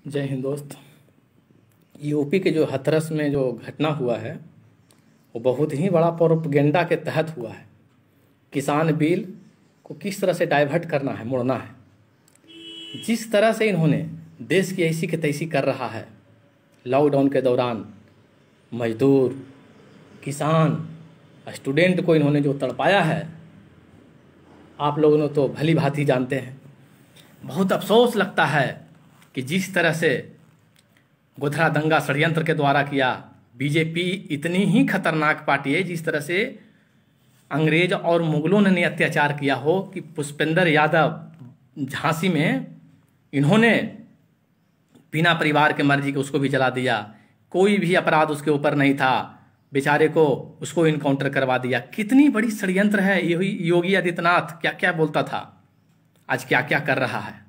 जय हिंद दोस्त। यूपी के जो हथरस में जो घटना हुआ है वो बहुत ही बड़ा प्रोपेगेंडा के तहत हुआ है। किसान बिल को किस तरह से डाइवर्ट करना है, मोड़ना है, जिस तरह से इन्होंने देश की ऐसी की तैसी कर रहा है। लॉकडाउन के दौरान मजदूर, किसान, स्टूडेंट को इन्होंने जो तड़पाया है, आप लोगों ने तो भली भांति जानते हैं। बहुत अफसोस लगता है कि जिस तरह से गोधरा दंगा षड्यंत्र के द्वारा किया। बीजेपी इतनी ही खतरनाक पार्टी है, जिस तरह से अंग्रेज और मुगलों ने अत्याचार किया हो कि पुष्पेंद्र यादव झांसी में इन्होंने बिना परिवार के मर्जी के उसको भी जला दिया। कोई भी अपराध उसके ऊपर नहीं था, बेचारे को उसको इनकाउंटर करवा दिया। कितनी बड़ी षड्यंत्र है। योगी आदित्यनाथ क्या क्या बोलता था, आज क्या क्या कर रहा है।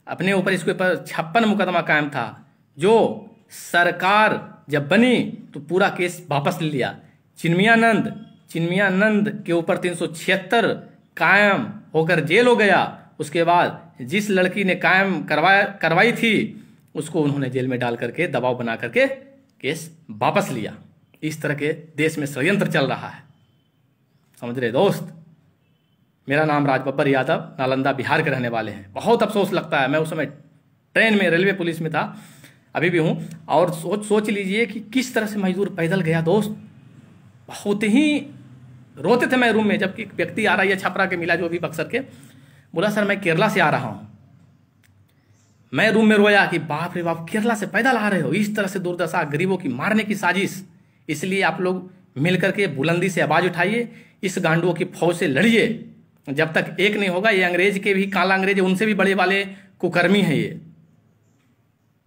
अपने ऊपर इसके ऊपर 56 मुकदमा कायम था, जो सरकार जब बनी तो पूरा केस वापस ले लिया। चिन्मयानंद के ऊपर 376 कायम होकर जेल हो गया। उसके बाद जिस लड़की ने कायम करवाई थी उसको उन्होंने जेल में डाल करके दबाव बना करके केस वापस लिया। इस तरह के देश में षड्यंत्र चल रहा है, समझ रहे दोस्त। मेरा नाम राजबब्बर यादव, नालंदा बिहार के रहने वाले हैं। बहुत अफसोस लगता है, मैं उस समय ट्रेन में रेलवे पुलिस में था, अभी भी हूँ। और सोच लीजिए कि किस तरह से मजदूर पैदल गया दोस्त। बहुत ही रोते थे मैं रूम में, जबकि एक व्यक्ति आ रहा है छपरा के मिला, जो भी बक्सर के, बोला सर मैं केरला से आ रहा हूँ। मैं रूम में रोया कि बाप रे बाप, केरला से पैदल आ रहे हो। इस तरह से दुर्दशा, गरीबों की मारने की साजिश। इसलिए आप लोग मिलकर के बुलंदी से आवाज उठाइए, इस गांडुओं की फौज से लड़िए। जब तक एक नहीं होगा, ये अंग्रेज के भी, काला अंग्रेज उनसे भी बड़े वाले कुकर्मी है ये,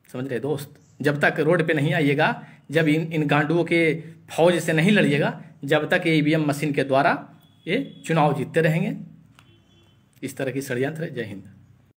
समझ रहे दोस्त। जब तक रोड पे नहीं आइएगा, जब इन गांडुओं के फौज से नहीं लड़िएगा, जब तक ये ईवीएम मशीन के द्वारा ये चुनाव जीतते रहेंगे। इस तरह की षड्यंत्र है। जय हिंद।